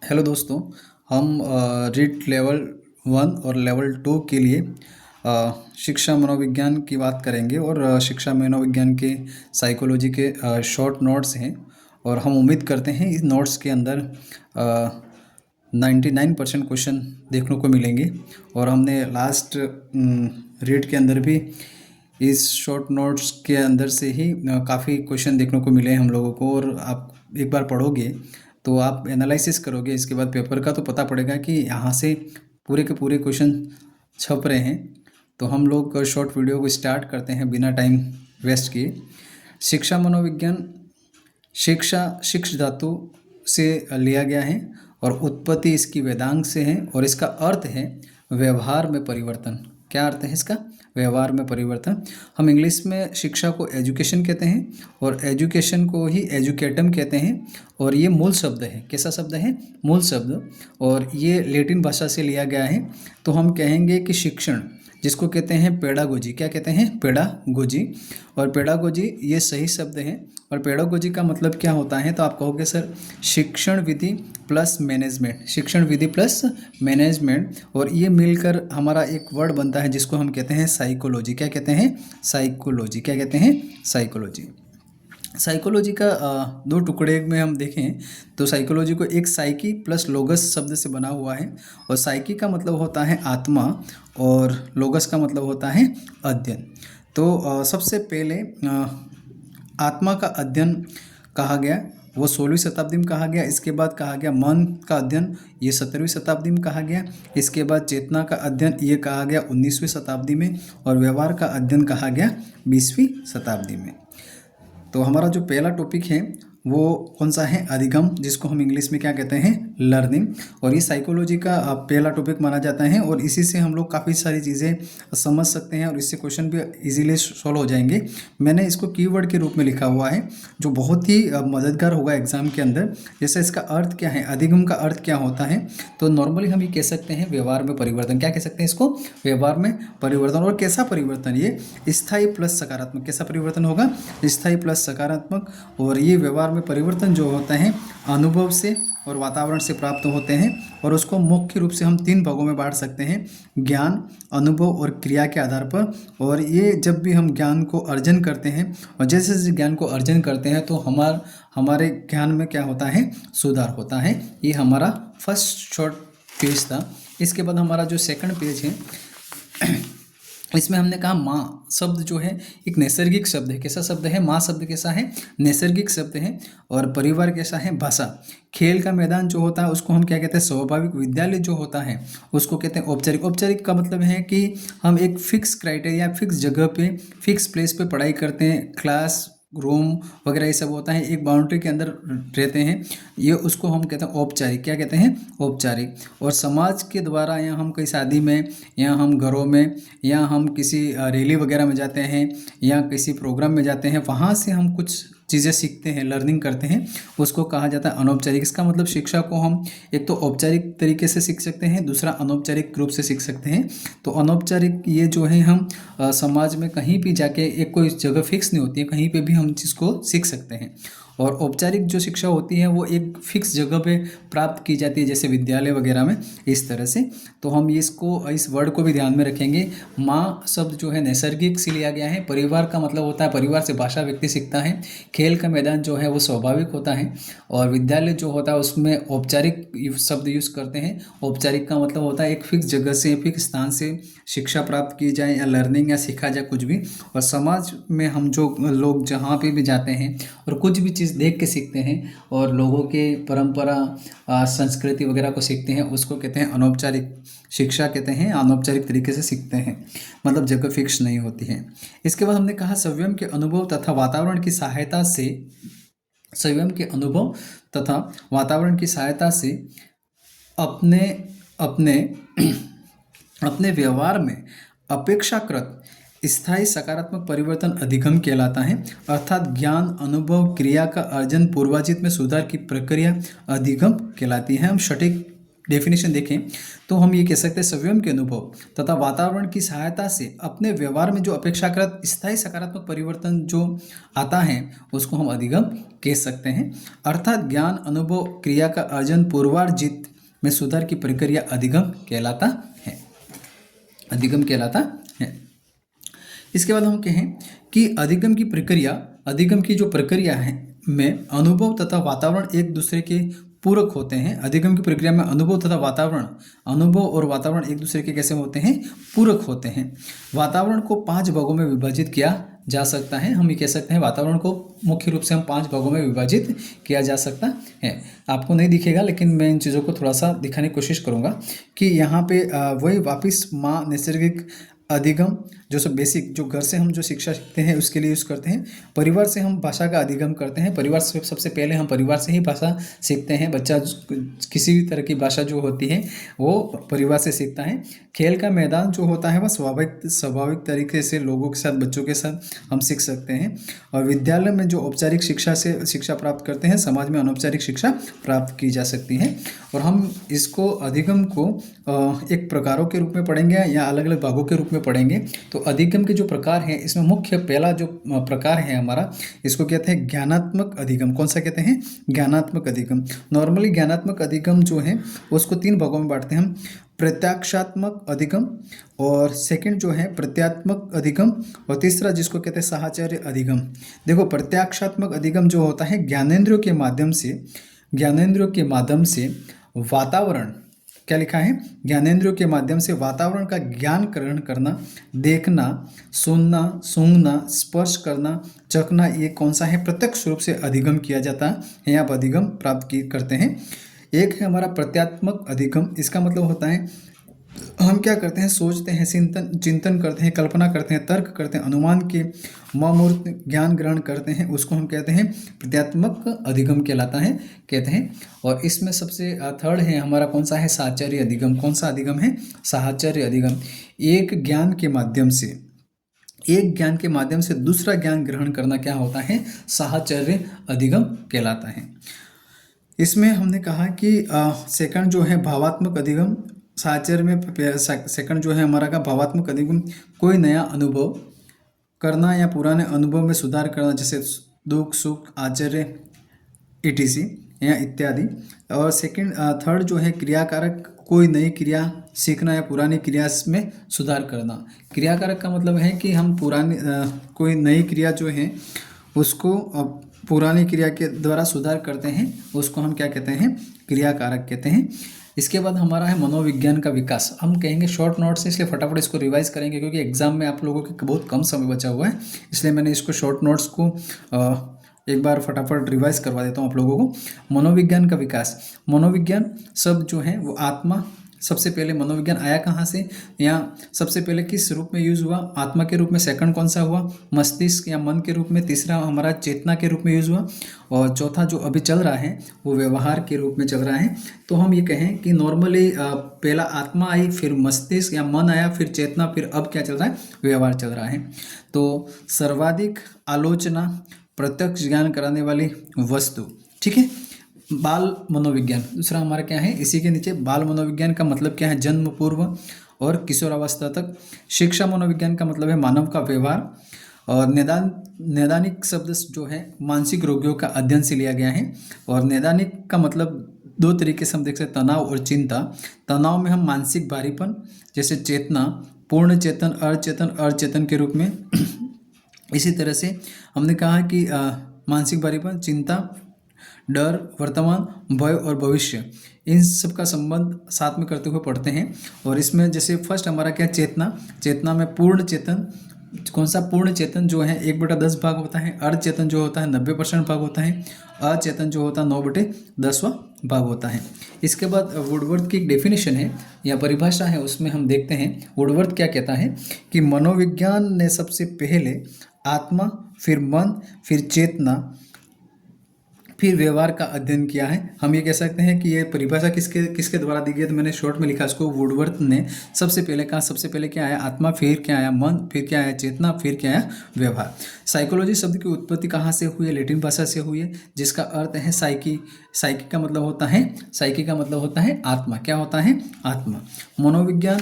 Hello दोस्तों। हम REET level 1 और लेवल 2 के लिए शिक्षा मनोविज्ञान की बात करेंगे और शिक्षा मनोविज्ञान के साइकोलॉजी के शॉर्ट नोट्स हैं और हम उम्मीद करते हैं इस नोट्स के अंदर 99% क्वेश्चन देखने को मिलेंगे। और हमने लास्ट रीट के अंदर भी इस शॉर्ट नोट्स के अंदर से ही काफ़ी क्वेश्चन देखने को मिले हम लोगों को। और आप एक बार पढ़ोगे तो आप एनालिसिस करोगे इसके बाद पेपर का, तो पता पड़ेगा कि यहाँ से पूरे के पूरे क्वेश्चन छप रहे हैं। तो हम लोग शॉर्ट वीडियो को स्टार्ट करते हैं बिना टाइम वेस्ट किए। शिक्षा मनोविज्ञान शिक्ष धातु से लिया गया है और उत्पत्ति इसकी वेदांग से है और इसका अर्थ है व्यवहार में परिवर्तन। क्या अर्थ है इसका? व्यवहार में परिवर्तन। हम इंग्लिश में शिक्षा को एजुकेशन कहते हैं और एजुकेशन को ही एजुकेटम कहते हैं। और ये मूल शब्द है। कैसा शब्द है? मूल शब्द। और ये लैटिन भाषा से लिया गया है। तो हम कहेंगे कि शिक्षण, जिसको कहते हैं पेडागोजी। क्या कहते हैं? पेडागोजी। और पेडागोजी ये सही शब्द है। और पेडागोजी का मतलब क्या होता है? तो आप कहोगे सर शिक्षण विधि प्लस मैनेजमेंट, शिक्षण विधि प्लस मैनेजमेंट, और ये मिलकर हमारा एक वर्ड बनता है जिसको हम कहते हैं साइकोलॉजी। क्या कहते हैं? साइकोलॉजी। क्या कहते हैं? साइकोलॉजी। साइकोलॉजी का दो टुकड़े में हम देखें तो साइकोलॉजी को एक साइकी प्लस लोगस शब्द से बना हुआ है। और साइकी का मतलब होता है आत्मा और लोगस का मतलब होता है अध्ययन। तो सबसे पहले आत्मा का अध्ययन कहा गया, वो 16वीं शताब्दी में कहा गया। इसके बाद कहा गया मन का अध्ययन, ये 17वीं शताब्दी में कहा गया। इसके बाद चेतना का अध्ययन ये कहा गया 19वीं शताब्दी में। और व्यवहार का अध्ययन कहा गया 20वीं शताब्दी में। तो हमारा जो पहला टॉपिक है वो कौन सा है? अधिगम, जिसको हम इंग्लिश में क्या कहते हैं? लर्निंग। और ये साइकोलॉजी का पहला टॉपिक माना जाता है और इसी से हम लोग काफ़ी सारी चीज़ें समझ सकते हैं और इससे क्वेश्चन भी इजीली सॉल्व हो जाएंगे। मैंने इसको कीवर्ड के रूप में लिखा हुआ है जो बहुत ही मददगार होगा एग्जाम के अंदर। जैसे इसका अर्थ क्या है, अधिगम का अर्थ क्या होता है? तो नॉर्मली हम ये कह सकते हैं व्यवहार में परिवर्तन। क्या कह सकते हैं इसको? व्यवहार में परिवर्तन। और कैसा परिवर्तन? ये स्थायी प्लस सकारात्मक। कैसा परिवर्तन होगा? स्थायी प्लस सकारात्मक। और ये व्यवहार में परिवर्तन जो होता है अनुभव से और वातावरण से प्राप्त होते हैं। और उसको मुख्य रूप से हम 3 भागों में बांट सकते हैं, ज्ञान, अनुभव और क्रिया के आधार पर। और ये जब भी हम ज्ञान को अर्जन करते हैं और जैसे जैसे ज्ञान को अर्जन करते हैं तो हमारे ज्ञान में क्या होता है? सुधार होता है। ये हमारा फर्स्ट शॉर्ट पेज था। इसके बाद हमारा जो सेकंड पेज है इसमें हमने कहा माँ शब्द जो है एक नैसर्गिक शब्द है। कैसा शब्द है? माँ शब्द कैसा है? नैसर्गिक शब्द है। और परिवार कैसा है? भाषा। खेल का मैदान जो होता है उसको हम क्या कहते हैं? स्वाभाविक। विद्यालय जो होता है उसको कहते हैं औपचारिक। औपचारिक का मतलब है कि हम एक फिक्स क्राइटेरिया, फिक्स जगह पे, फिक्स प्लेस पे पढ़ाई करते हैं। क्लास रूम वगैरह ये सब होता है, एक बाउंड्री के अंदर रहते हैं, ये उसको हम कहते हैं औपचारिक। क्या कहते हैं? औपचारिक। और समाज के द्वारा या हम कहीं शादी में या हम घरों में या हम किसी रैली वगैरह में जाते हैं या किसी प्रोग्राम में जाते हैं, वहाँ से हम कुछ चीज़ें सीखते हैं, लर्निंग करते हैं, उसको कहा जाता है अनौपचारिक। इसका मतलब शिक्षा को हम एक तो औपचारिक तरीके से सीख सकते हैं, दूसरा अनौपचारिक रूप से सीख सकते हैं। तो अनौपचारिक ये जो है हम समाज में कहीं भी जाके, एक कोई जगह फिक्स नहीं होती है, कहीं पे भी हम चीज़ को सीख सकते हैं। और औपचारिक जो शिक्षा होती है वो एक फिक्स जगह पे प्राप्त की जाती है, जैसे विद्यालय वगैरह में, इस तरह से। तो हम इसको, इस वर्ड को भी ध्यान में रखेंगे। माँ शब्द जो है नैसर्गिक से लिया गया है। परिवार का मतलब होता है, परिवार से भाषा व्यक्ति सीखता है। खेल का मैदान जो है वो स्वाभाविक होता है। और विद्यालय जो होता है उसमें औपचारिक शब्द यूज़ करते हैं। औपचारिक का मतलब होता है एक फिक्स जगह से, फिक्स स्थान से शिक्षा प्राप्त की जाए या लर्निंग या सीखा जाए कुछ भी। और समाज में हम जो लोग जहाँ पे भी जाते हैं और कुछ भी चीज़ देख के सीखते हैं और लोगों के परंपरा, संस्कृति वगैरह को सीखते हैं, उसको कहते हैं अनौपचारिक शिक्षा कहते हैं। अनौपचारिक तरीके से सीखते हैं, मतलब जगह फिक्स नहीं होती है। इसके बाद हमने कहा संयम के अनुभव तथा वातावरण की सहायता से, संयम के अनुभव तथा वातावरण की सहायता से अपने अपने अपने व्यवहार में अपेक्षाकृत स्थायी सकारात्मक परिवर्तन अधिगम कहलाता है। अर्थात ज्ञान, अनुभव, क्रिया का अर्जन, पूर्वाजित में सुधार की प्रक्रिया अधिगम कहलाती है। हम सटीक डेफिनेशन देखें तो हम ये कह सकते हैं स्वयं के अनुभव तथा वातावरण की सहायता से अपने व्यवहार में जो अपेक्षाकृत स्थायी सकारात्मक परिवर्तन जो आता है उसको हम अधिगम कह सकते हैं। अर्थात ज्ञान अनुभव क्रिया का अर्जन पूर्वार्जित में सुधार की प्रक्रिया अधिगम कहलाता है, अधिगम कहलाता है। इसके बाद हम कहें कि अधिगम की प्रक्रिया, अधिगम की जो प्रक्रिया है में अनुभव तथा वातावरण एक दूसरे के पूरक होते हैं। अधिगम की प्रक्रिया में अनुभव तथा वातावरण, अनुभव और वातावरण एक दूसरे के कैसे होते हैं, पूरक होते हैं। वातावरण को 5 भागों में विभाजित किया जा सकता है। हम ये कह सकते हैं वातावरण को मुख्य रूप से हम 5 भागों में विभाजित किया जा सकता है। आपको नहीं दिखेगा लेकिन मैं इन चीज़ों को थोड़ा सा दिखाने की कोशिश करूँगा कि यहाँ पे वही वापिस माँ नैसर्गिक अधिगम जो सब बेसिक जो घर से हम जो शिक्षा सीखते हैं उसके लिए यूज़ करते हैं। परिवार से हम भाषा का अधिगम करते हैं। परिवार से सबसे पहले हम परिवार से ही भाषा सीखते हैं। बच्चा किसी भी तरह की भाषा जो होती है वो परिवार से सीखता है। खेल का मैदान जो होता है वह स्वाभाविक तरीके से लोगों के साथ, बच्चों के साथ हम सीख सकते हैं। और विद्यालय में जो औपचारिक शिक्षा से शिक्षा प्राप्त करते हैं, समाज में अनौपचारिक शिक्षा प्राप्त की जा सकती है। और हम इसको अधिगम को एक प्रकारों के रूप में पढ़ेंगे या अलग अलग भागों के रूप में पढ़ेंगे। तो अधिगम के जो प्रकार हैं इसमें मुख्य पहला जो प्रकार है हमारा, इसको कहते हैं ज्ञानात्मक अधिगम। कौन सा कहते हैं, ज्ञानात्मक अधिगम। नॉर्मली ज्ञानात्मक अधिगम जो है उसको 3 भागों में बांटते हैं हम, प्रत्याक्षात्मक अधिगम, और सेकंड जो है प्रत्यात्मक अधिगम, और तीसरा जिसको कहते हैं साहचर्य अधिगम। देखो प्रत्याक्षात्मक अधिगम जो होता है ज्ञानेंद्रियों के माध्यम से वातावरण, क्या लिखा है, ज्ञानेंद्रियों के माध्यम से वातावरण का ज्ञान ग्रहण करना, देखना, सुनना, सूंघना, स्पर्श करना, चखना, ये कौन सा है, प्रत्यक्ष रूप से अधिगम किया जाता है, आप अधिगम प्राप्त करते हैं। एक है हमारा प्रत्यात्मक अधिगम। इसका मतलब होता है हम क्या करते हैं, सोचते हैं, चिंतन करते हैं, कल्पना करते हैं, तर्क करते हैं, अनुमान के मूर्त ज्ञान ग्रहण करते हैं, उसको हम कहते हैं प्रत्यात्मक अधिगम कहलाता है, कहते हैं। और इसमें सबसे थर्ड है हमारा कौन सा है, साहचर्य अधिगम। कौन सा अधिगम है, साहचर्य अधिगम। एक ज्ञान के माध्यम से दूसरा ज्ञान ग्रहण करना क्या होता है, साहचर्य अधिगम कहलाता है। इसमें हमने कहा कि सेकंड जो है भावात्मक अधिगम, साहचर्य में सेकंड जो है हमारा का भावात्मक अधिगम, कोई नया अनुभव करना या पुराने अनुभव में सुधार करना, जैसे दुख सुख आश्चर्य etc या इत्यादि। और थर्ड जो है क्रियाकारक, कोई नई क्रिया सीखना या पुरानी क्रिया में सुधार करना। क्रियाकारक का मतलब है कि हम कोई नई क्रिया जो है उसको पुरानी क्रिया के द्वारा सुधार करते हैं, उसको हम क्या कहते हैं, क्रियाकारक कहते हैं। इसके बाद हमारा है मनोविज्ञान का विकास। हम कहेंगे शॉर्ट नोट से, इसलिए फटाफट इसको रिवाइज करेंगे क्योंकि एग्जाम में आप लोगों के बहुत कम समय बचा हुआ है, इसलिए मैंने इसको शॉर्ट नोट्स को एक बार फटाफट रिवाइज करवा देता हूँ आप लोगों को। मनोविज्ञान का विकास, मनोविज्ञान शब्द जो है वो आत्मा, सबसे पहले मनोविज्ञान आया कहाँ से, या सबसे पहले किस रूप में यूज़ हुआ, आत्मा के रूप में, सेकंड कौन सा हुआ, मस्तिष्क या मन के रूप में, तीसरा हमारा चेतना के रूप में यूज़ हुआ, और चौथा जो अभी चल रहा है वो व्यवहार के रूप में चल रहा है। तो हम ये कहें कि नॉर्मली पहला आत्मा आई, फिर मस्तिष्क या मन आया, फिर चेतना, फिर अब क्या चल रहा है, व्यवहार चल रहा है। तो सर्वाधिक आलोचना, प्रत्यक्ष ज्ञान कराने वाली वस्तु, ठीक है। बाल मनोविज्ञान दूसरा हमारा क्या है, इसी के नीचे बाल मनोविज्ञान का मतलब क्या है, जन्म पूर्व और किशोरावस्था तक। शिक्षा मनोविज्ञान का मतलब है मानव का व्यवहार। और नैदानिक शब्द जो है मानसिक रोगियों का अध्ययन से लिया गया है। और नैदानिक का मतलब 2 तरीके से हम देख सकते हैं, तनाव और चिंता। तनाव में हम मानसिक भारीपन, जैसे चेतना, पूर्ण चेतन, अर्चेतन के रूप में। इसी तरह से हमने कहा कि मानसिक भारीपन, चिंता, डर, वर्तमान, भय और भविष्य, इन सब का संबंध साथ में करते हुए पढ़ते हैं। और इसमें जैसे फर्स्ट हमारा क्या, चेतना में पूर्ण चेतन, कौन सा, पूर्ण चेतन जो है 1/10 भाग होता है, अर्धचेतन जो होता है 90% भाग होता है, अचेतन जो होता है 9/10वां भाग होता है। इसके बाद वुडवर्थ की एक डेफिनेशन है या परिभाषा है, उसमें हम देखते हैं वुडवर्थ क्या कहता है कि मनोविज्ञान ने सबसे पहले आत्मा, फिर मन, फिर चेतना फिर व्यवहार का अध्ययन किया है। हम ये कह सकते हैं कि ये परिभाषा किसके किसके द्वारा दी गई है, तो मैंने शॉर्ट में लिखा इसको, वुडवर्थ ने सबसे पहले कहा। सबसे पहले क्या आया, आत्मा, फिर क्या आया मन, फिर क्या आया चेतना, फिर क्या आया व्यवहार। साइकोलॉजी शब्द की उत्पत्ति कहाँ से हुई है, लैटिन भाषा से हुई है, जिसका अर्थ है साइकी। साइकी का मतलब होता है, साइकी का मतलब होता है आत्मा। क्या होता है, आत्मा। मनोविज्ञान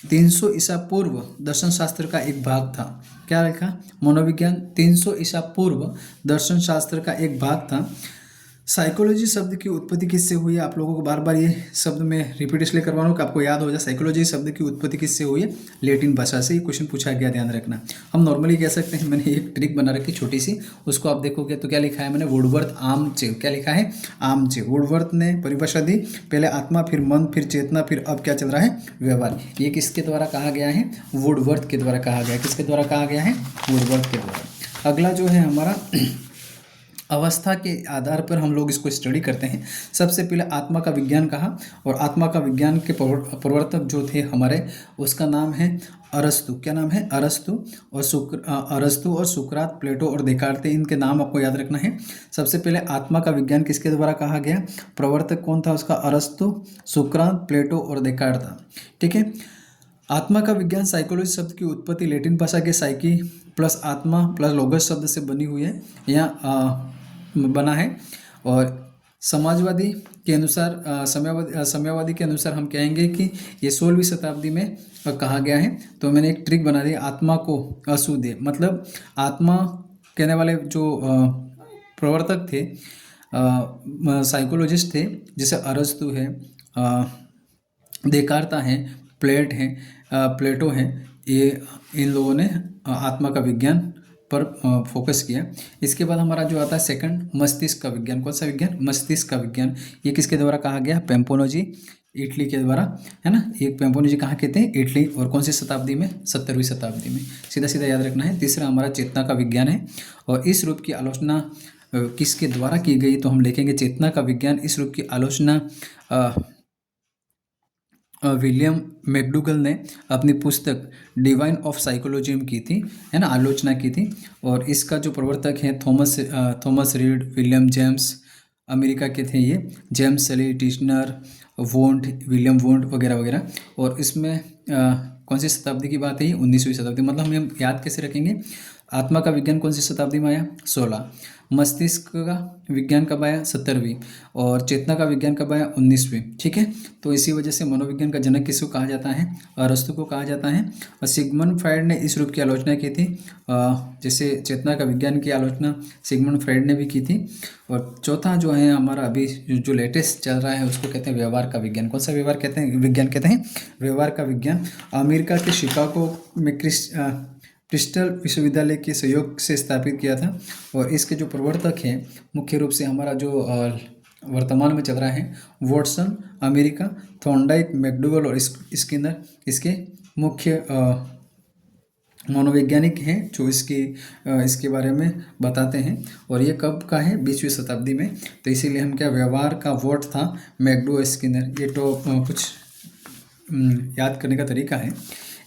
300 ईसा पूर्व दर्शन शास्त्र का एक भाग था। क्या लिखा, मनोविज्ञान 300 ईसा पूर्व दर्शन शास्त्र का एक भाग था। साइकोलॉजी शब्द की उत्पत्ति किससे हुई है, आप लोगों को बार बार ये शब्द मैं रिपीट इसलिए करवा रहा हूँ कि आपको याद हो जाए। साइकोलॉजी शब्द की उत्पत्ति किससे हुई है, लैटिन भाषा से। ये क्वेश्चन पूछा गया, ध्यान रखना। हम नॉर्मली कह सकते हैं, मैंने एक ट्रिक बना रखी छोटी सी, उसको आप देखोगे तो क्या लिखा है मैंने, वुडवर्थ आमचे। क्या लिखा है, आमचे। वुडवर्थ ने परिभाषा दी, पहले आत्मा, फिर मन, फिर चेतना, फिर अब क्या चल रहा है, व्यवहार। ये किसके द्वारा कहा गया है, वुडवर्थ के द्वारा कहा गया है। किसके द्वारा कहा गया है, वुडवर्थ के द्वारा। अगला जो है हमारा अवस्था के आधार पर हम लोग इसको स्टडी करते हैं। सबसे पहले आत्मा का विज्ञान कहा, और आत्मा का विज्ञान के प्रवर्तक जो थे हमारे, उसका नाम है अरस्तु। क्या नाम है, अरस्तु। और अरस्तु और सुकरात, प्लेटो और देकार्ते, इनके नाम आपको याद रखना है। सबसे पहले आत्मा का विज्ञान किसके द्वारा कहा गया, प्रवर्तक कौन था उसका, अरस्तु, सुकरात, प्लेटो और देकार्त था। ठीक है। आत्मा का विज्ञान साइकोलॉजी शब्द की उत्पत्ति लैटिन भाषा के साइकी प्लस आत्मा प्लस लोगस शब्द से बनी हुई है, यहाँ बना है। और समाजवादी के अनुसार, साम्यवादी के अनुसार हम कहेंगे कि ये 16वीं शताब्दी में कहा गया है। तो मैंने एक ट्रिक बना दी, आत्मा को अशुद्ध, मतलब आत्मा कहने वाले जो प्रवर्तक थे, साइकोलॉजिस्ट थे, जैसे अरस्तु है, देकार्ता है, प्लेटो हैं, ये इन लोगों ने आत्मा का विज्ञान पर फोकस किया। इसके बाद हमारा जो आता है सेकंड, मस्तिष्क का विज्ञान। कौन सा विज्ञान, मस्तिष्क का विज्ञान। ये किसके द्वारा कहा गया, पेम्पोनोजी, इटली के द्वारा, है ना। ये पेम्पोनोजी कहाँ के थे, इटली। और कौन सी शताब्दी में, 17वीं शताब्दी में। सीधा सीधा याद रखना है। तीसरा हमारा चेतना का विज्ञान है, और इस रूप की आलोचना किसके द्वारा की गई, तो हम लिखेंगे चेतना का विज्ञान। इस रूप की आलोचना विलियम मैकडूगल ने अपनी पुस्तक डिवाइन ऑफ साइकोलॉजी में की थी, है ना, आलोचना की थी। और इसका जो प्रवर्तक हैं Thomas read, William James, America के थे ये, जेम्स सली, टिश्नर, वोंट, विलियम वोंट वगैरह वगैरह। और इसमें कौन सी शताब्दी की बात है, ये 19वीं शताब्दी। मतलब हम याद कैसे रखेंगे, आत्मा का विज्ञान कौन सी शताब्दी में आया, 16। मस्तिष्क का विज्ञान कब आया, 17वीं। और चेतना का विज्ञान कब आया, 19वीं। ठीक है। तो इसी वजह से मनोविज्ञान का जनक किसको कहा जाता है, अरस्तु को कहा जाता है। और सिगमंड फ्रायड ने इस रूप की आलोचना की थी, जैसे चेतना का विज्ञान की आलोचना सिगमंड फ्रायड ने भी की थी। और चौथा जो है हमारा अभी जो लेटेस्ट चल रहा है, उसको कहते हैं व्यवहार का विज्ञान। कौन सा व्यवहार कहते हैं, विज्ञान कहते हैं, व्यवहार का विज्ञान। अमेरिका के शिकागो में क्रिस्टल विश्वविद्यालय के सहयोग से स्थापित किया था। और इसके जो प्रवर्तक हैं मुख्य रूप से हमारा जो वर्तमान में चल रहा है, वॉटसन, अमेरिका, थॉर्नडाइक, मैकडूगल और स्किनर इसके मुख्य मनोवैज्ञानिक हैं, जो इसके बारे में बताते हैं। और ये कब का है, 20वीं शताब्दी में। तो इसीलिए हम क्या, व्यवहार का वोट था मैकडू, स्किनर। ये तो कुछ याद करने का तरीका है।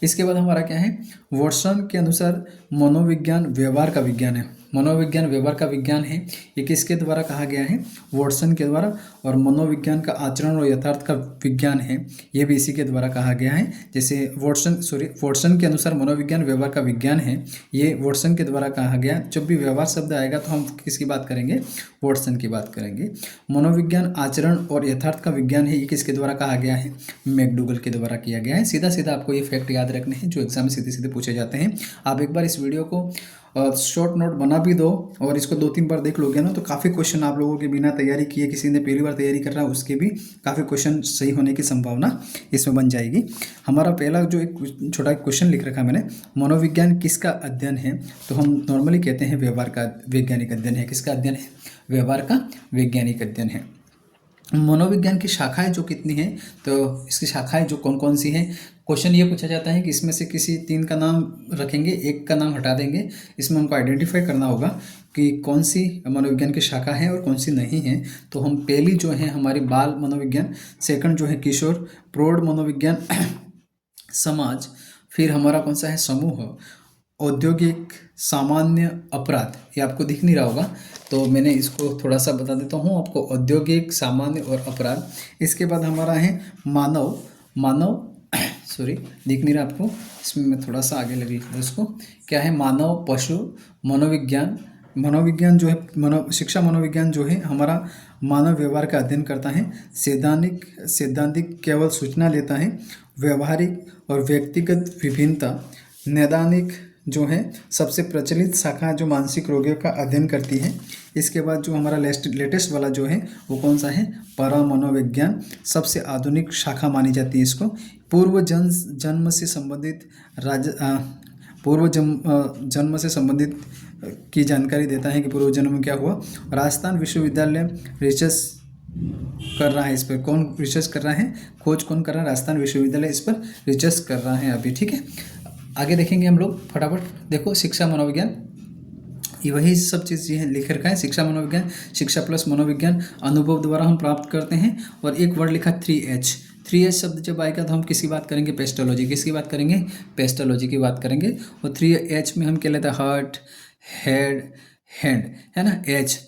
इसके बाद हमारा क्या है, वॉटसन के अनुसार मनोविज्ञान व्यवहार का विज्ञान है। मनोविज्ञान व्यवहार का विज्ञान है। ये किसके द्वारा कहा गया है, वॉटसन के द्वारा। और मनोविज्ञान का आचरण और यथार्थ का विज्ञान है, ये भी इसी के द्वारा कहा गया है। जैसे वॉटसन के अनुसार मनोविज्ञान व्यवहार का विज्ञान है, ये वॉटसन के द्वारा कहा गया। जब भी व्यवहार शब्द आएगा तो हम किसकी बात करेंगे, वॉटसन की बात करेंगे। मनोविज्ञान आचरण और यथार्थ का विज्ञान है, ये किसके द्वारा कहा गया है, मैकडूगल के द्वारा किया गया है। सीधा सीधा आपको ये फैक्ट याद रखने हैं जो एग्जाम में सीधे सीधे पूछे जाते हैं। आप एक बार इस वीडियो को शॉर्ट नोट बना भी दो और इसको 2-3 बार देख लोगे ना, तो काफ़ी क्वेश्चन आप लोगों के बिना तैयारी किए, किसी ने पहली बार तैयारी कर रहा है उसके भी काफ़ी क्वेश्चन सही होने की संभावना इसमें बन जाएगी। हमारा पहला जो एक छोटा क्वेश्चन लिख रखा मैंने, मनोविज्ञान किसका अध्ययन है, तो हम नॉर्मली कहते हैं व्यवहार का वैज्ञानिक अध्ययन है। किसका अध्ययन है, व्यवहार का वैज्ञानिक अध्ययन है। मनोविज्ञान की शाखाएं जो कितनी हैं, तो इसकी शाखाएं जो कौन कौन सी हैं, क्वेश्चन ये पूछा जाता है कि इसमें से किसी 3 का नाम रखेंगे, एक का नाम हटा देंगे। इसमें हमको आइडेंटिफाई करना होगा कि कौन सी मनोविज्ञान की शाखा है और कौन सी नहीं है। तो हम पहली जो है हमारी बाल मनोविज्ञान, सेकंड जो है किशोर, प्रौढ़ मनोविज्ञान, समाज, फिर हमारा कौन सा है, समूह, औद्योगिक सामान्य अपराध, ये आपको दिख नहीं रहा होगा तो मैंने इसको थोड़ा सा बता देता हूँ आपको। औद्योगिक सामान्य और अपराध, इसके बाद हमारा है मानव मानव सॉरी दिख नहीं रहा आपको, इसमें मैं थोड़ा सा आगे लग लिखूँ इसको। क्या है? मानव पशु मनोविज्ञान। मनोविज्ञान जो है शिक्षा मनोविज्ञान जो है हमारा मानव व्यवहार का अध्ययन करता है। सैद्धांतिक केवल सूचना लेता है। व्यवहारिक और व्यक्तिगत विभिन्नता। नैदानिक जो है सबसे प्रचलित शाखा जो मानसिक रोगियों का अध्ययन करती है। इसके बाद जो हमारा लेटेस्ट वाला जो है वो कौन सा है? परामनोविज्ञान, सबसे आधुनिक शाखा मानी जाती है इसको। जन्म से संबंधित जन्म से संबंधित की जानकारी देता है कि पूर्व जन्म में क्या हुआ। राजस्थान विश्वविद्यालय रिसर्च कर रहा है इस पर। कौन रिसर्च कर रहा है? खोज कौन कर रहा है? राजस्थान विश्वविद्यालय इस पर रिसर्च कर रहा है अभी। ठीक है, आगे देखेंगे हम लोग फटाफट। देखो शिक्षा मनोविज्ञान, ये वही सब चीज़ ये लिख रखा है। शिक्षा मनोविज्ञान, शिक्षा प्लस मनोविज्ञान, अनुभव द्वारा हम प्राप्त करते हैं। और एक वर्ड लिखा 3H। 3H शब्द जब आएगा तो हम किसकी बात करेंगे? पेस्टोलॉजी। किसकी बात करेंगे? पेस्टोलॉजी की बात करेंगे। और 3H में हम क्या लेते हैं? हार्ट, हेड, हैंड, है ना।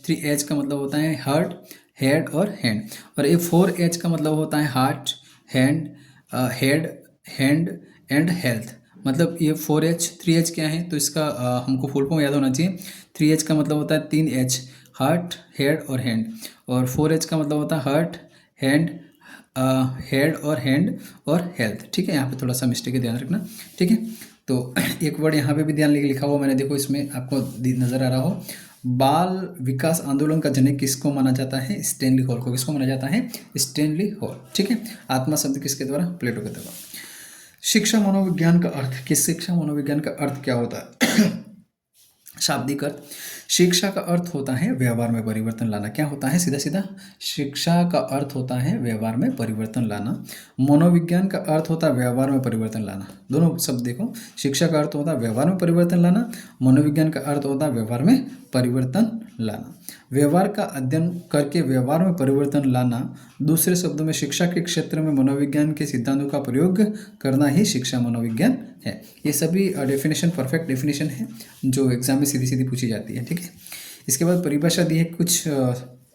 3H का मतलब होता है हार्ट, हेड और हैंड। और ये 4H का मतलब होता है heart, head, hand and health. मतलब ये 4H 3H क्या है तो इसका हमको फुल फॉर्म याद होना चाहिए। 3H का मतलब होता है 3H, हार्ट, हेड और हैंड। और 4H का मतलब होता है हार्ट, हेड और हैंड और हेल्थ। ठीक है, यहाँ पे थोड़ा सा मिस्टेक है, ध्यान रखना। ठीक है, तो एक वर्ड यहाँ पे भी ध्यान लिखा हुआ मैंने, देखो इसमें आपको नज़र आ रहा हो। बाल विकास आंदोलन का जनक किसको माना जाता है? स्टैनली हॉल को। किसको माना जाता है? Stanley hall. ठीक है, आत्मा शब्द किसके द्वारा? प्लेटो के द्वारा। शिक्षा मनोविज्ञान का अर्थ, किस शिक्षा मनोविज्ञान का अर्थ क्या होता है? शाब्दिक अर्थ, शिक्षा का अर्थ होता है व्यवहार में परिवर्तन लाना। क्या होता है? सीधा सीधा शिक्षा का अर्थ होता है व्यवहार में परिवर्तन लाना। मनोविज्ञान का अर्थ होता है व्यवहार में परिवर्तन लाना। दोनों शब्द देखो, शिक्षा का अर्थ होता है व्यवहार में परिवर्तन लाना, मनोविज्ञान का अर्थ होता है व्यवहार में परिवर्तन लाना। व्यवहार का अध्ययन करके व्यवहार में परिवर्तन लाना, दूसरे शब्दों में शिक्षा के क्षेत्र में मनोविज्ञान के सिद्धांतों का प्रयोग करना ही शिक्षा मनोविज्ञान है। ये सभी डेफिनेशन परफेक्ट डेफिनेशन है जो एग्जाम में सीधी सीधी पूछी जाती है। ठीक है, इसके बाद परिभाषा दी है कुछ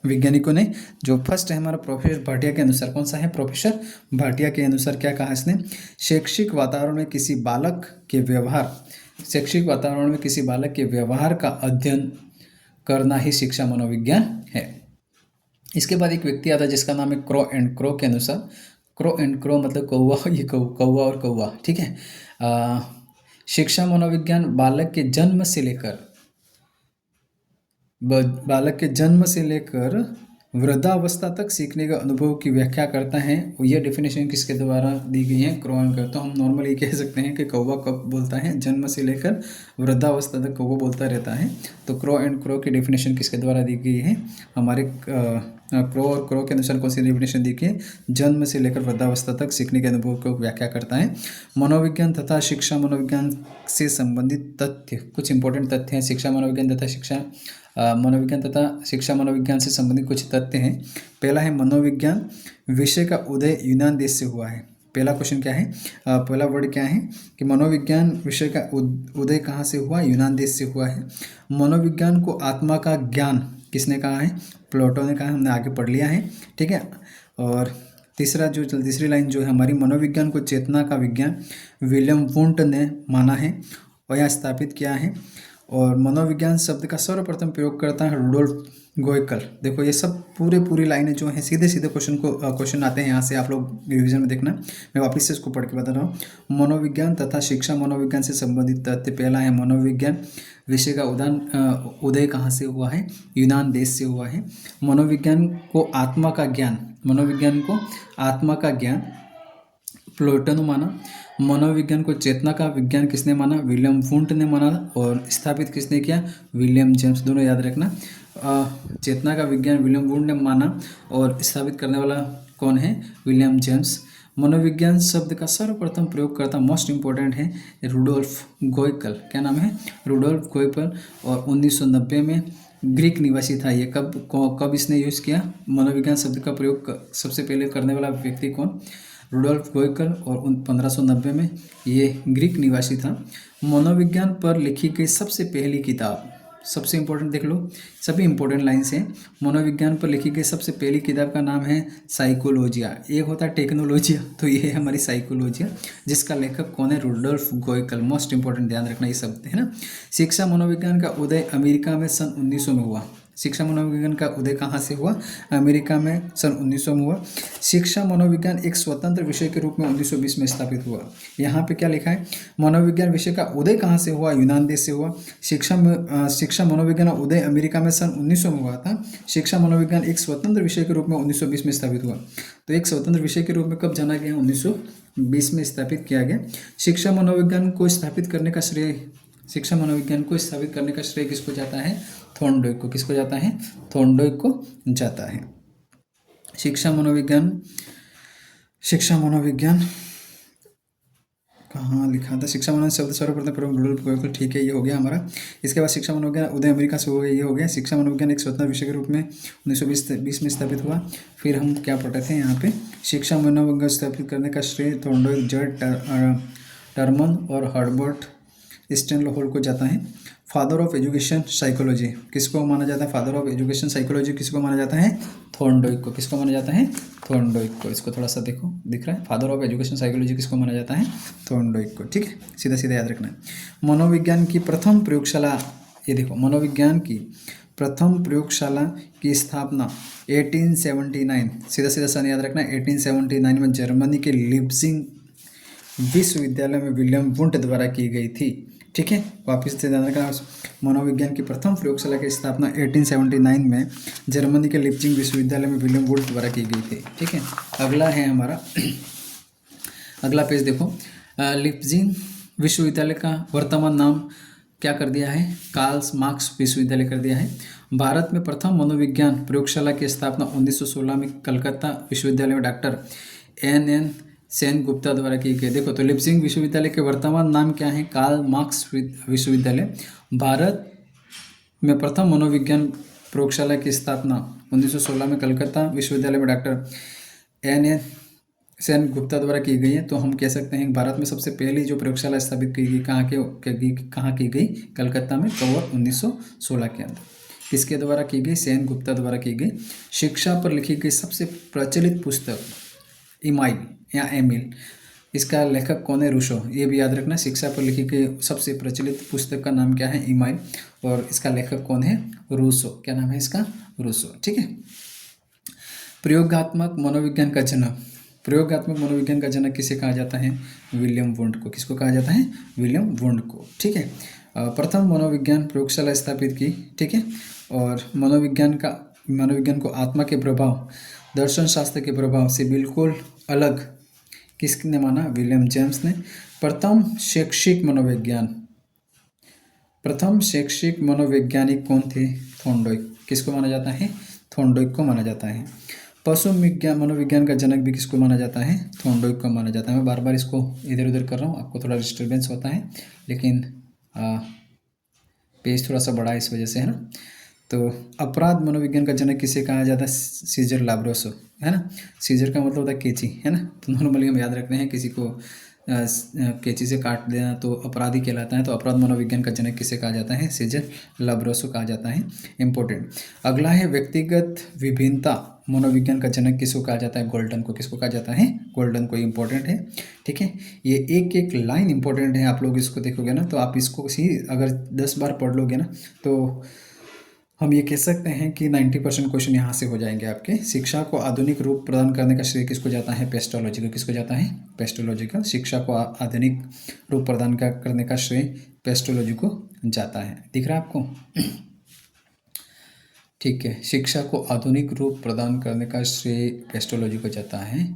वैज्ञानिकों ने। जो फर्स्ट है हमारा प्रोफेसर भाटिया के अनुसार, कौन सा है? प्रोफेसर भाटिया के अनुसार क्या कहा इसने? शैक्षिक वातावरण में किसी बालक के व्यवहार का अध्ययन करना ही शिक्षा मनोविज्ञान है। इसके बाद एक व्यक्ति आता है जिसका नाम है क्रो एंड क्रो के अनुसार। क्रो एंड क्रो मतलब कौवा, ये कौवा और कौवा। ठीक है, शिक्षा मनोविज्ञान बालक के जन्म से लेकर वृद्धावस्था तक सीखने का अनुभव की व्याख्या करता है। यह डेफिनेशन किसके द्वारा दी गई है? Crow and crow. तो हम नॉर्मली कह सकते हैं कि कौवा कब बोलता है? जन्म से लेकर वृद्धावस्था तक कौवा बोलता रहता है। तो क्रो एंड क्रो की डेफिनेशन किसके द्वारा दी गई है? हमारे क्रो और क्रो के अनुसार कौन सी डेफिनेशन दी गई है? जन्म से लेकर वृद्धावस्था तक सीखने के अनुभव को व्याख्या करता है। मनोविज्ञान तथा शिक्षा मनोविज्ञान से संबंधित तथ्य, कुछ इंपॉर्टेंट तथ्य हैं। शिक्षा मनोविज्ञान तथा शिक्षा मनोविज्ञान से संबंधित कुछ तथ्य हैं। पहला है मनोविज्ञान विषय का उदय यूनान देश से हुआ है। पहला क्वेश्चन क्या है? पहला वर्ड क्या है कि मनोविज्ञान विषय का उदय कहाँ से हुआ? यूनान देश से हुआ है। मनोविज्ञान को आत्मा का ज्ञान किसने कहा है? प्लेटो ने कहा है, हमने आगे पढ़ लिया है। ठीक है, और तीसरी लाइन जो है हमारी, मनोविज्ञान को चेतना का विज्ञान विलियम वुंट ने माना है और यहाँ स्थापित किया है। और मनोविज्ञान शब्द का सर्वप्रथम प्रयोग करता है रुडोल्फ गोयकल। देखो ये सब पूरी लाइनें जो हैं सीधे क्वेश्चन आते हैं यहाँ से, आप लोग रिवीजन में देखना। मैं वापस से इसको पढ़ के बता रहा हूँ। मनोविज्ञान तथा शिक्षा मनोविज्ञान से संबंधित तथ्य, पहला है मनोविज्ञान विषय का उदय कहाँ से हुआ है? यूनान देश से हुआ है। मनोविज्ञान को आत्मा का ज्ञान प्लेटो ने माना। मनोविज्ञान को चेतना का विज्ञान किसने माना? विलियम वुंट ने माना। और स्थापित किसने किया? William James. दोनों याद रखना, चेतना का विज्ञान विलियम वुंट ने माना और स्थापित करने वाला कौन है? William James. मनोविज्ञान शब्द का सर्वप्रथम प्रयोगकर्ता मोस्ट इंपॉर्टेंट है रुडोल्फ गोयकल। क्या नाम है? रुडोल्फ गोयकल। और 1990 में ग्रीक निवासी था ये। कब इसने यूज़ किया? मनोविज्ञान शब्द का प्रयोग सबसे पहले करने वाला व्यक्ति कौन? रुडोल्फ गोयकल और 1590 में ये ग्रीक निवासी था। मनोविज्ञान पर लिखी गई सबसे पहली किताब, सबसे इम्पोर्टेंट देख लो, सभी इम्पोर्टेंट लाइन्स हैं। मनोविज्ञान पर लिखी गई सबसे पहली किताब का नाम है साइकोलॉजिया। एक होता है टेक्नोलॉजिया, तो ये है हमारी साइकोलॉजिया, जिसका लेखक कौन है? रुडोल्फ गोयकल। मोस्ट इंपॉर्टेंट, ध्यान रखना ये शब्द है ना। शिक्षा मनोविज्ञान का उदय अमेरिका में सन 1900 में हुआ। शिक्षा मनोविज्ञान का उदय कहाँ से हुआ? अमेरिका में सन 1900 में हुआ। शिक्षा मनोविज्ञान एक स्वतंत्र विषय के रूप में 1920 में स्थापित हुआ। यहाँ पे क्या लिखा है? मनोविज्ञान विषय का उदय कहाँ से हुआ? यूनान देश से हुआ। शिक्षा मनोविज्ञान उदय अमेरिका में सन 1900 में हुआ था। शिक्षा मनोविज्ञान एक स्वतंत्र विषय के रूप में 1920 में स्थापित हुआ। तो एक स्वतंत्र विषय के रूप में कब जाना गया? 1920 में स्थापित किया गया। शिक्षा मनोविज्ञान को स्थापित करने का श्रेय किसको जाता है? थॉर्नडाइक को। किसको जाता है? थॉर्नडाइक को जाता है। शिक्षा मनोविज्ञान कहाँ लिखा था? शिक्षा मनोविज्ञान शब्द सर्वप्रथम प्रयोग रुडोल्फ गोयकल। ठीक है, ये हो गया हमारा। इसके बाद शिक्षा मनोविज्ञान उदय अमेरिका से हो गया, ये हो गया। शिक्षा मनोविज्ञान एक स्वतंत्र विषय के रूप में 1920 में स्थापित हुआ। फिर हम क्या पढ़ते थे यहाँ पे? शिक्षा मनोविज्ञान स्थापित करने का श्रेय थॉर्नडाइक, जॉर्ज टर्मन और हर्बर्ट स्टैनहोल को जाता है। फादर ऑफ एजुकेशन साइकोलॉजी किसको माना जाता है? फादर ऑफ एजुकेशन साइकोलॉजी किसको माना जाता है? थॉर्नडाइक को। किसको माना जाता है? थॉर्नडाइक को। इसको थोड़ा सा देखो, दिख रहा है? फादर ऑफ एजुकेशन साइकोलॉजी किसको माना जाता है? थॉर्नडाइक को। ठीक है, सीधा सीधा याद रखना है। मनोविज्ञान की प्रथम प्रयोगशाला, ये देखो, मनोविज्ञान की प्रथम प्रयोगशाला की स्थापना 1879, सीधा सीधा सन याद रखना, 1879 में जर्मनी के लिप्जिंग विश्वविद्यालय में विलियम वुंट द्वारा की गई थी। ठीक है, वापिस से ध्यान रखना, मनोविज्ञान की प्रथम प्रयोगशाला की स्थापना 1879 में जर्मनी के लिप्जिंग विश्वविद्यालय में विलियम वुंट द्वारा की गई थी। ठीक है, अगला है हमारा अगला पेज देखो। लिप्जिंग विश्वविद्यालय का वर्तमान नाम क्या कर दिया है? कार्ल मार्क्स विश्वविद्यालय कर दिया है। भारत में प्रथम मनोविज्ञान प्रयोगशाला की स्थापना 1916 में कलकत्ता विश्वविद्यालय में डॉक्टर एन सेन गुप्ता द्वारा की गई। देखो, तो लिप्जिंग विश्वविद्यालय के वर्तमान नाम क्या है? कार्ल मार्क्स विश्वविद्यालय। भारत में प्रथम मनोविज्ञान प्रयोगशाला की स्थापना 1916 में कलकत्ता विश्वविद्यालय में डॉक्टर एन सेन गुप्ता द्वारा की गई है। तो हम कह सकते हैं भारत में सबसे पहली जो प्रयोगशाला स्थापित की गई कहाँ की गई? कलकत्ता में, कवर 1916 के अंदर। किसके द्वारा की गई? सेन गुप्ता द्वारा की गई। शिक्षा पर लिखी गई सबसे प्रचलित पुस्तक इमाइल या एमिल, इसका लेखक कौन है? रूसो। ये भी याद रखना, शिक्षा पर लिखी गई सबसे प्रचलित पुस्तक का नाम क्या है? इमाइल, और इसका लेखक कौन है? रूसो। क्या नाम है इसका? रूसो। ठीक है। प्रयोगात्मक मनोविज्ञान का जनक किसे कहा जाता है? विलियम वुंट को। किसको कहा जाता है? विलियम वुंट को। ठीक है, प्रथम मनोविज्ञान प्रयोगशाला स्थापित की। ठीक है, और मनोविज्ञान को आत्मा के प्रभाव, दर्शन शास्त्र के प्रभाव से बिल्कुल अलग किसने माना? विलियम जेम्स ने। प्रथम शैक्षिक मनोवैज्ञानिक कौन थे? थॉर्नडाइक। किसको माना जाता है? थॉर्नडाइक को माना जाता है। पशु मनोविज्ञान का जनक भी किसको माना जाता है? थॉर्नडाइक को माना जाता है। मैं बार बार इसको इधर उधर कर रहा हूँ, आपको थोड़ा डिस्टर्बेंस होता है, लेकिन पेज थोड़ा सा बड़ा है इस वजह से, है ना। तो अपराध मनोविज्ञान का जनक किसे कहा जाता है? सीजर लाब्रोसो, है ना। सीजर का मतलब होता है कैंची, है ना। तो नॉर्मली हम याद रखते हैं, किसी को कैंची से काट देना तो अपराधी कहलाता है। तो अपराध मनोविज्ञान का जनक किसे कहा जाता है? सीजर लाब्रोसो कहा जाता है। इंपॉर्टेंट। अगला है व्यक्तिगत विभिन्नता मनोविज्ञान का जनक किसको कहा जाता है? गोल्टन को। किसको कहा जाता है? गोल्टन को। इंपॉर्टेंट है। ठीक है, ये एक एक लाइन इंपॉर्टेंट है। आप लोग इसको देखोगे ना, तो आप इसको अगर 10 बार पढ़ लोगे ना, तो हम ये कह सकते हैं कि 90% क्वेश्चन यहाँ से हो जाएंगे आपके। शिक्षा को आधुनिक रूप प्रदान करने का श्रेय किसको जाता है? पेस्टोलॉजी को। किसको जाता है? पेस्टोलॉजी का। शिक्षा को आधुनिक रूप प्रदान करने का श्रेय पेस्टोलॉजी को जाता है। दिख रहा है आपको? ठीक है, शिक्षा को आधुनिक रूप प्रदान करने का श्रेय पेस्टोलॉजी को जाता है।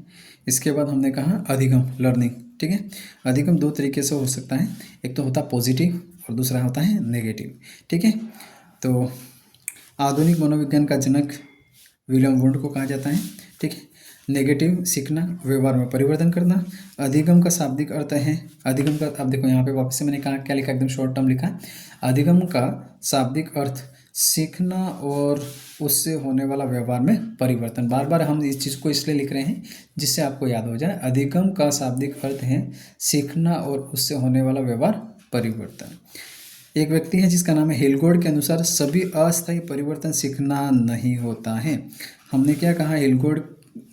इसके बाद हमने कहा अधिगम, लर्निंग। ठीक है, अधिगम 2 तरीके से हो सकता है, एक तो होता है पॉजिटिव और दूसरा होता है नेगेटिव। ठीक है, तो आधुनिक मनोविज्ञान का जनक विलियम वुंट को कहा जाता है। ठीक है, नेगेटिव, सीखना, व्यवहार में परिवर्तन करना। अधिगम का शाब्दिक अर्थ है, अधिगम का, अब देखो यहाँ पे वापस से मैंने कहा क्या लिखा, एकदम शॉर्ट टर्म लिखा। अधिगम का शाब्दिक अर्थ सीखना और उससे होने वाला व्यवहार में परिवर्तन। बार बार हम इस चीज़ को इसलिए लिख रहे हैं जिससे आपको याद हो जाए। अधिगम का शाब्दिक अर्थ है सीखना और उससे होने वाला व्यवहार परिवर्तन। एक व्यक्ति है जिसका नाम है हिलगोर्ड के अनुसार सभी अस्थायी परिवर्तन सीखना नहीं होता है। हमने क्या कहा, हिलगोर्ड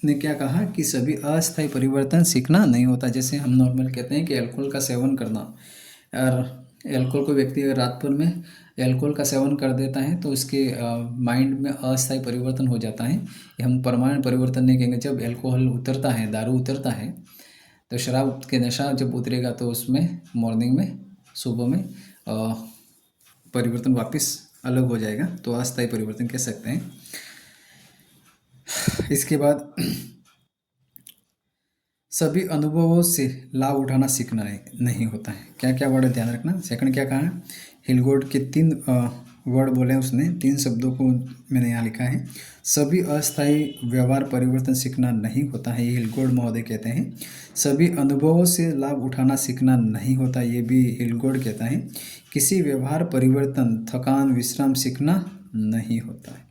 ने क्या कहा कि सभी अस्थायी परिवर्तन सीखना नहीं होता। जैसे हम नॉर्मल कहते हैं कि अल्कोहल का सेवन करना, और अल्कोहल को व्यक्ति अगर रात भर में अल्कोहल का सेवन कर देता है तो उसके माइंड में अस्थायी परिवर्तन हो जाता है। हम परमानेंट परिवर्तन नहीं कहेंगे। जब अल्कोहल उतरता है, दारू उतरता है, तो शराब के नशा जब उतरेगा तो उसमें मॉर्निंग में, सुबह में परिवर्तन वापस अलग हो जाएगा, तो अस्थायी परिवर्तन कह सकते हैं। इसके बाद सभी अनुभवों से लाभ उठाना सीखना नहीं होता है। क्या क्या वर्ड ध्यान रखना। सेकंड क्या कहा है, हिलगोर्ड के 3 वर्ड बोले उसने, 3 शब्दों को मैंने यहाँ लिखा है। सभी अस्थायी व्यवहार परिवर्तन सीखना नहीं होता है, ये हिलगोर्ड महोदय कहते हैं। सभी अनुभवों से लाभ उठाना सीखना नहीं होता, ये भी हिलगोर्ड कहता है। किसी व्यवहार परिवर्तन, थकान, विश्राम सीखना नहीं होता है।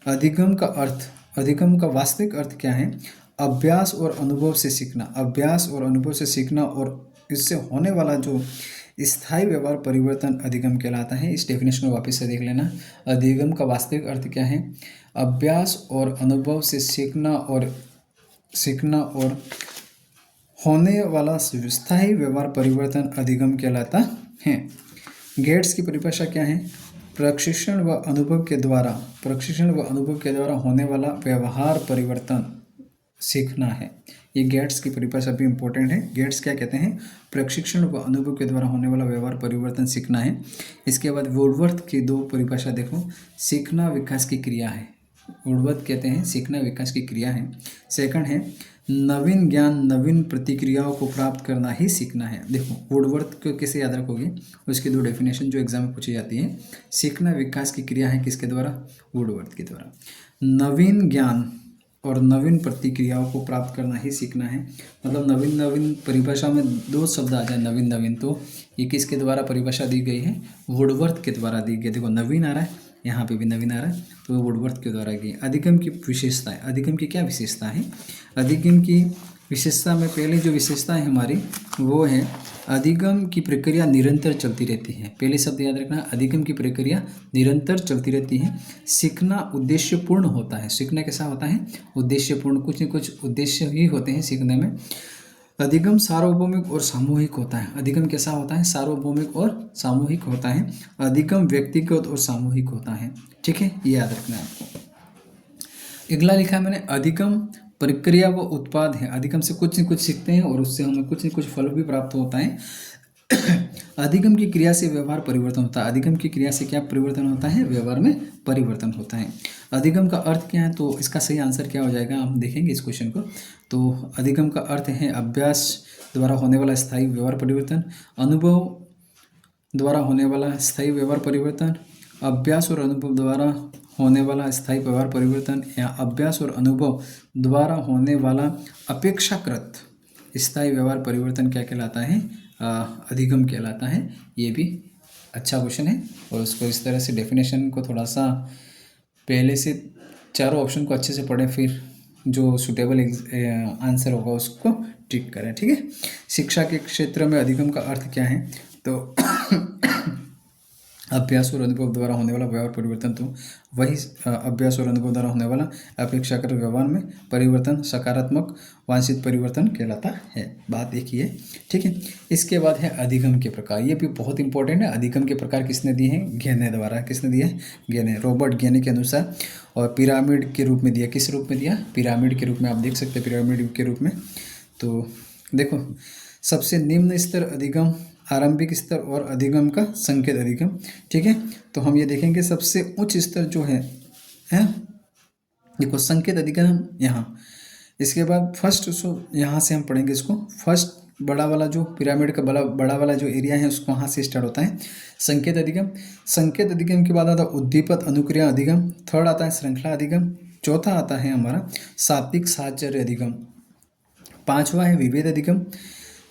अधिगम का अर्थ, अधिगम का वास्तविक अर्थ क्या है, अभ्यास और अनुभव से सीखना। अभ्यास और अनुभव से सीखना और इससे होने वाला जो स्थायी व्यवहार परिवर्तन अधिगम कहलाता है। इस डेफिनेशन को वापस से देख लेना। अधिगम का वास्तविक अर्थ क्या है, अभ्यास और अनुभव से सीखना और होने वाला स्थायी व्यवहार परिवर्तन अधिगम कहलाता है। गेट्स की परिभाषा क्या है, प्रशिक्षण व अनुभव के द्वारा होने वाला व्यवहार परिवर्तन सीखना है। ये गेट्स की परिभाषा भी इम्पोर्टेंट है। गेट्स क्या कहते हैं, प्रशिक्षण व अनुभव के द्वारा होने वाला व्यवहार परिवर्तन सीखना है। इसके बाद वुडवर्थ की 2 परिभाषा देखो। सीखना विकास की क्रिया है, वुडवर्थ कहते हैं सीखना विकास की क्रिया है। सेकंड है नवीन ज्ञान, नवीन प्रतिक्रियाओं को प्राप्त करना ही सीखना है। देखो वुडवर्थ को कैसे याद रखोगे, उसकी 2 डेफिनेशन जो एग्जाम में पूछी जाती है। सीखना विकास की क्रिया है किसके द्वारा, वुडवर्थ के द्वारा। नवीन ज्ञान और नवीन प्रतिक्रियाओं को प्राप्त करना ही सीखना है। मतलब नवीन परिभाषा में 2 शब्द आ जाए, नवीन, तो ये किसके द्वारा परिभाषा दी गई है, वुडवर्थ के द्वारा दी गई। देखो नवीन आ रहा है, यहाँ पे भी नवीन आ रहा है, तो वो वुडवर्थ के द्वारा की। अधिगम की विशेषताएं, अधिगम की क्या विशेषता है, अधिगम की विशेषता में पहले जो विशेषता है हमारी वो है अधिगम की प्रक्रिया निरंतर चलती रहती है। पहले शब्द याद रखना, अधिगम की प्रक्रिया निरंतर चलती रहती है। सीखना उद्देश्यपूर्ण होता है। सीखना कैसा होता है, उद्देश्यपूर्ण, कुछ न कुछ उद्देश्य ही होते हैं सीखने में। अधिगम सार्वभौमिक और सामूहिक होता है। अधिगम कैसा होता है, सार्वभौमिक और सामूहिक होता है। अधिगम व्यक्तिगत और सामूहिक होता है। ठीक है, ये याद रखना है आपको। अगला लिखा मैंने, अधिगम प्रक्रिया व उत्पाद है। अधिगम से कुछ न कुछ सीखते हैं और उससे हमें कुछ न कुछ फल भी प्राप्त होता है। अधिगम की क्रिया से व्यवहार परिवर्तन होता है। अधिगम की क्रिया से क्या परिवर्तन होता है, व्यवहार में परिवर्तन होता है। अधिगम का अर्थ क्या है, तो इसका सही आंसर क्या हो जाएगा, हम देखेंगे इस क्वेश्चन को। तो अधिगम का अर्थ है अभ्यास द्वारा होने वाला स्थायी व्यवहार परिवर्तन, अनुभव द्वारा होने वाला स्थायी व्यवहार परिवर्तन, अभ्यास और अनुभव द्वारा होने वाला स्थायी व्यवहार परिवर्तन, या अभ्यास और अनुभव द्वारा होने वाला अपेक्षाकृत स्थायी व्यवहार परिवर्तन क्या कहलाता है, अधिगम कहलाता है। ये भी अच्छा क्वेश्चन है और उसको इस तरह से डेफिनेशन को थोड़ा सा पहले से चारों ऑप्शन को अच्छे से पढ़ें, फिर जो सुटेबल आंसर होगा उसको टिक करें। ठीक है, शिक्षा के क्षेत्र में अधिगम का अर्थ क्या है, तो अभ्यास और अनुभव द्वारा होने वाला व्यवहार परिवर्तन, तो वही अभ्यास और अनुभव द्वारा होने वाला अपेक्षाकृत व्यवहार में परिवर्तन, सकारात्मक वांछित परिवर्तन कहलाता है। बात एक ही है। ठीक है, इसके बाद है अधिगम के प्रकार। ये भी बहुत इंपॉर्टेंट है। अधिगम के प्रकार किसने दिए हैं, गेने द्वारा। किसने दिया है, गेने, रॉबर्ट गेने के अनुसार। और पिरामिड के रूप में दिया, किस रूप में दिया, पिरामिड के रूप में। आप देख सकते हैं पिरामिड के रूप में। तो देखो सबसे निम्न स्तर अधिगम, आरंभिक स्तर और अधिगम का संकेत अधिगम। ठीक है, तो हम ये देखेंगे सबसे उच्च स्तर जो है देखो संकेत अधिगम यहाँ। इसके बाद फर्स्ट, यहाँ से हम पढ़ेंगे इसको। फर्स्ट बड़ा वाला जो पिरामिड का बड़ा वाला जो एरिया है उसको वहाँ से स्टार्ट होता है संकेत अधिगम। संकेत अधिगम के बाद आता है उद्दीपक अनुक्रिया अधिगम। थर्ड आता है श्रृंखला अधिगम। चौथा आता है हमारा सात्विक साहचर्य अधिगम। पांचवा है विभेद अधिगम।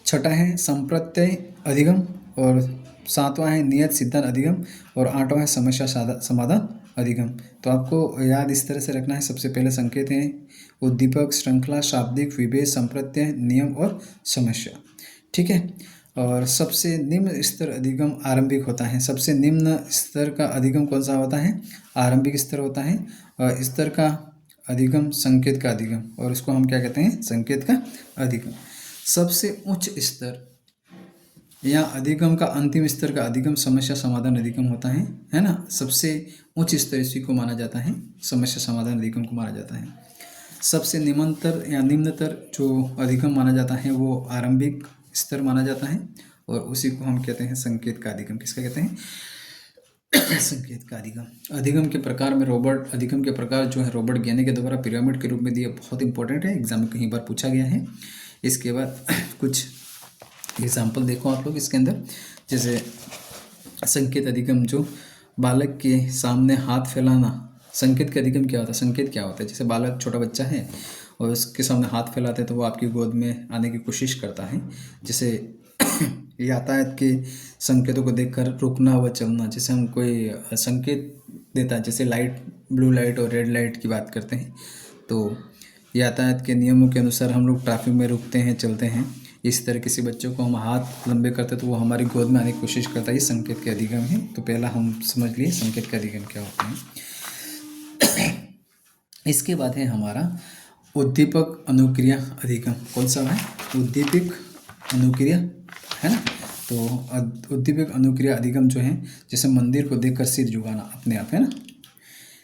छठा है संप्रत्यय अधिगम। और सातवां है नियत सिद्धांत अधिगम और आठवां है समस्या समाधान अधिगम। तो आपको याद इस तरह से रखना है। सबसे पहले संकेत हैं उद्दीपक, श्रृंखला, शाब्दिक, विभेद, संप्रत्यय, नियम और समस्या। ठीक है। और सबसे निम्न स्तर अधिगम आरंभिक होता है। सबसे निम्न स्तर का अधिगम कौन सा होता है? आरंभिक स्तर होता है। और स्तर का अधिगम संकेत का अधिगम, और इसको हम क्या कहते हैं? संकेत का अधिगम। सबसे उच्च स्तर या अधिगम का अंतिम स्तर का अधिगम समस्या समाधान अधिगम होता है ना। सबसे उच्च स्तर इसी को माना जाता है, समस्या समाधान अधिगम को माना जाता है। सबसे निम्नतर या निम्नतर जो अधिगम माना जाता है वो आरंभिक स्तर माना जाता है, और उसी को हम कहते हैं संकेत का अधिगम। किसका कहते हैं? संकेत का अधिगम। अधिगम के प्रकार में रॉबर्ट अधिगम के प्रकार जो है रॉबर्ट गेने के द्वारा पिरामिड के रूप में दिए, बहुत इंपॉर्टेंट है, एग्जाम में कई बार पूछा गया है। इसके बाद कुछ एग्जाम्पल देखो आप लोग इसके अंदर। जैसे संकेत अधिगम जो बालक के सामने हाथ फैलाना। संकेत का अधिगम क्या होता है? संकेत क्या होता है? जैसे बालक छोटा बच्चा है और उसके सामने हाथ फैलाते हैं तो वो आपकी गोद में आने की कोशिश करता है। जैसे यातायात के संकेतों को देखकर रुकना व चलना। जैसे हम कोई संकेत देता है, जैसे लाइट, ब्लू लाइट और रेड लाइट की बात करते हैं, तो यातायात के नियमों के अनुसार हम लोग ट्रैफिक में रुकते हैं, चलते हैं। इस तरह किसी बच्चों को हम हाथ लंबे करते तो वो हमारी गोद में आने की कोशिश करता है। ये संकेत के अधिगम है। तो पहला हम समझ लिए संकेत के अधिगम क्या होते हैं। इसके बाद है हमारा उद्दीपक अनुक्रिया अधिगम। कौन सा है? उद्दीपक अनुक्रिया, है ना। तो उद्दीपक अनुक्रिया अधिगम जो है, जैसे मंदिर को देखकर सिर झुकाना अपने आप, है ना।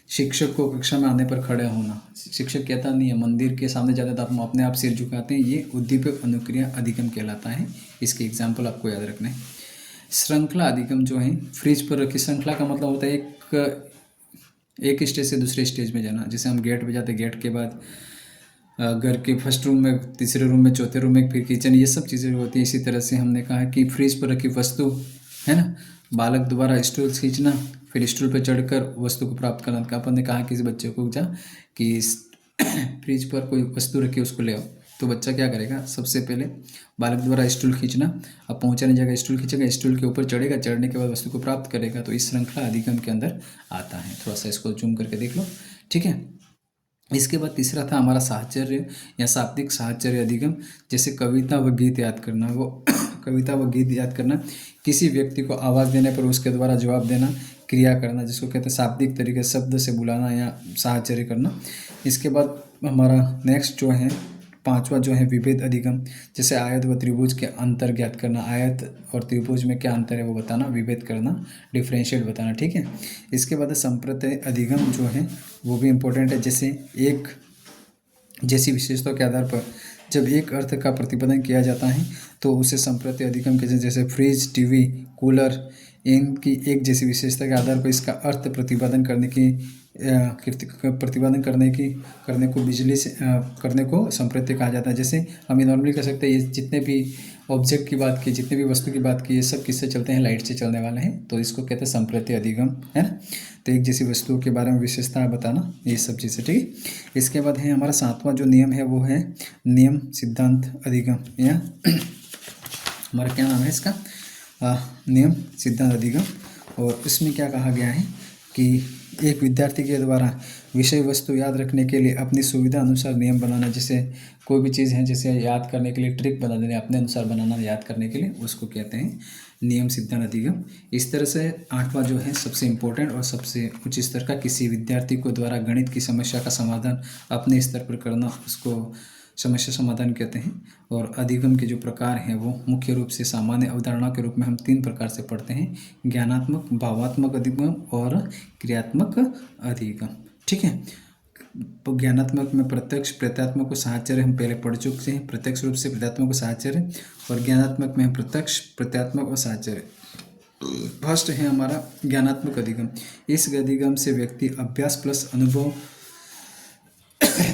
शिक्षक को कक्षा में आने पर खड़े होना। शिक्षक कहता नहीं है, मंदिर के सामने जाते तो आप अपने आप सिर झुकाते हैं। ये उद्दीपक अनुक्रिया अधिगम कहलाता है। इसके एग्जाम्पल आपको याद रखना है। श्रृंखला अधिगम जो है, फ्रिज पर रखी। श्रृंखला का मतलब होता है एक स्टेज से दूसरे स्टेज में जाना। जैसे हम गेट पे जाते, गेट के बाद घर के फर्स्ट रूम में, तीसरे रूम में, चौथे रूम में, फिर किचन, ये सब चीज़ें होती हैं। इसी तरह से हमने कहा कि फ्रिज पर रखी वस्तु, है ना, बालक द्वारा स्टूल खींचना, फिर स्टूल पर चढ़कर वस्तु को प्राप्त करना। अपन ने कहा किसी बच्चे को जा कि फ्रिज पर कोई वस्तु रखी उसको ले आओ, तो बच्चा क्या करेगा? सबसे पहले बालक द्वारा स्टूल खींचना, अब पहुंचाने जाएगा, स्टूल खींचेगा, स्टूल के ऊपर चढ़ेगा, चढ़ने के बाद वस्तु को प्राप्त करेगा। तो इस श्रृंखला अधिगम के अंदर आता है। थोड़ा सा इसको जूम करके देख लो, ठीक है। इसके बाद तीसरा था हमारा साहचर्य या शाब्दिक साहचर्य अधिगम। जैसे कविता व गीत याद करना। वो कविता व गीत याद करना, किसी व्यक्ति को आवाज़ देने पर उसके द्वारा जवाब देना, क्रिया करना, जिसको कहते हैं शाब्दिक तरीके शब्द से बुलाना या साहचर्य करना। इसके बाद हमारा नेक्स्ट जो है पांचवा जो है विभेद अधिगम। जैसे आयत व त्रिभुज के अंतर ज्ञात करना। आयत और त्रिभुज में क्या अंतर है वो बताना, विभेद करना, डिफ्रेंशिएट बताना, ठीक है। इसके बाद संप्रत्यय अधिगम जो है वो भी इम्पोर्टेंट है। जैसे एक जैसी विशेषताओं के आधार पर जब एक अर्थ का प्रतिपादन किया जाता है तो उसे संप्रत्यय अधिगम कहते हैं। जैसे फ्रिज, टीवी, कूलर, इनकी एक जैसी विशेषता के आधार पर इसका अर्थ प्रतिपादन करने की प्रतिपादन करने को बिजली से करने को संप्रत्यय कहा जाता है। जैसे हम ये नॉर्मली कर सकते हैं, ये जितने भी ऑब्जेक्ट की बात की, जितने भी वस्तु की बात की, ये सब किससे चलते हैं? लाइट से चलने वाले हैं। तो इसको कहते हैं संप्रत्यय अधिगम, है ना। तो एक जैसी वस्तुओं के बारे में विशेषता बताना, ये सब चीज़ें, ठीक है। इसके बाद है हमारा सातवां जो नियम है वो है नियम सिद्धांत अधिगम, या हमारा क्या नाम है इसका? नियम सिद्धांत अधिगम। और इसमें क्या कहा गया है कि एक विद्यार्थी के द्वारा विषय वस्तु याद रखने के लिए अपनी सुविधा अनुसार नियम बनाना। जैसे कोई भी चीज़ है, जैसे याद करने के लिए ट्रिक बना देना, अपने अनुसार बनाना याद करने के लिए, उसको कहते हैं नियम सिद्धांत अधिगम। इस तरह से आठवां जो है सबसे इम्पोर्टेंट और सबसे उच्च स्तर का, किसी विद्यार्थी को द्वारा गणित की समस्या का समाधान अपने स्तर पर करना, उसको समस्या समाधान कहते हैं। और अधिगम के जो प्रकार हैं वो मुख्य रूप से सामान्य अवधारणा के रूप में हम 3 प्रकार से पढ़ते हैं: ज्ञानात्मक, भावात्मक अधिगम और क्रियात्मक अधिगम, ठीक है। तो ज्ञानात्मक में प्रत्यक्ष, प्रत्यात्मक व साहचर्य हम पहले पढ़ चुके हैं। प्रत्यक्ष रूप से प्रत्यात्मक व साहचर्य, और ज्ञानात्मक में हम प्रत्यक्ष, प्रत्यात्मक व साहचर्य। फर्स्ट है हमारा ज्ञानात्मक अधिगम। इस अधिगम से व्यक्ति अभ्यास प्लस अनुभव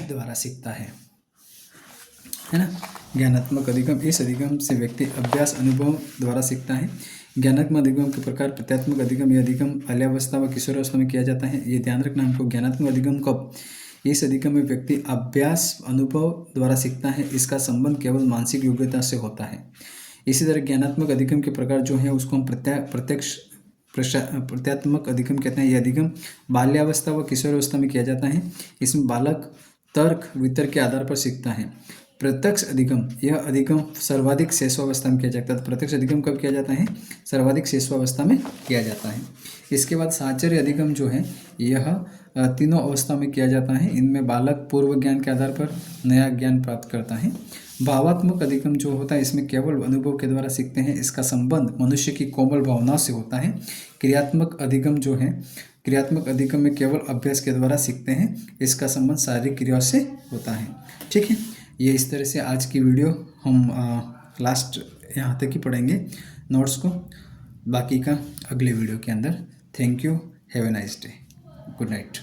द्वारा सीखता है ना। ज्ञानात्मक अधिगम, इस अधिगम से व्यक्ति अभ्यास अनुभव द्वारा सीखता है। ज्ञानात्मक अधिगम के प्रकार: प्रत्यात्मक अधिगम, यह अधिगम बाल्यावस्था व किशोरावस्था में किया जाता है। ये ध्यान रखना हमको। ज्ञानात्मक अधिगम कब? इस अधिगम में व्यक्ति अभ्यास अनुभव द्वारा सीखता है। इसका संबंध केवल मानसिक योग्यता से होता है। इसी तरह ज्ञानात्मक अधिगम के प्रकार जो हैं उसको हम प्रत्यात्मक अधिगम कहते हैं। यह अधिगम बाल्यावस्था व किशोरावस्था में किया जाता है। इसमें बालक तर्क वितर्क के आधार पर सीखता है। प्रत्यक्ष अधिगम, यह अधिगम सर्वाधिक शैशवावस्था में किया जाता है। प्रत्यक्ष अधिगम कब किया जाता है? सर्वाधिक शैशवावस्था में किया जाता है। इसके बाद साहचर्य अधिगम जो है यह तीनों अवस्था में किया जाता है। इनमें बालक पूर्व ज्ञान के आधार पर नया ज्ञान प्राप्त करता है। भावात्मक अधिगम जो होता है इसमें केवल अनुभव के द्वारा सीखते हैं। इसका संबंध मनुष्य की कोमल भावनाओं से होता है। क्रियात्मक अधिगम जो है, क्रियात्मक अधिगम में केवल अभ्यास के द्वारा सीखते हैं। इसका संबंध शारीरिक क्रियाओं से होता है। ठीक है, ये इस तरह से आज की वीडियो हम लास्ट यहाँ तक ही पढ़ेंगे नोट्स को, बाकी का अगले वीडियो के अंदर। Thank you, have a nice day, good night.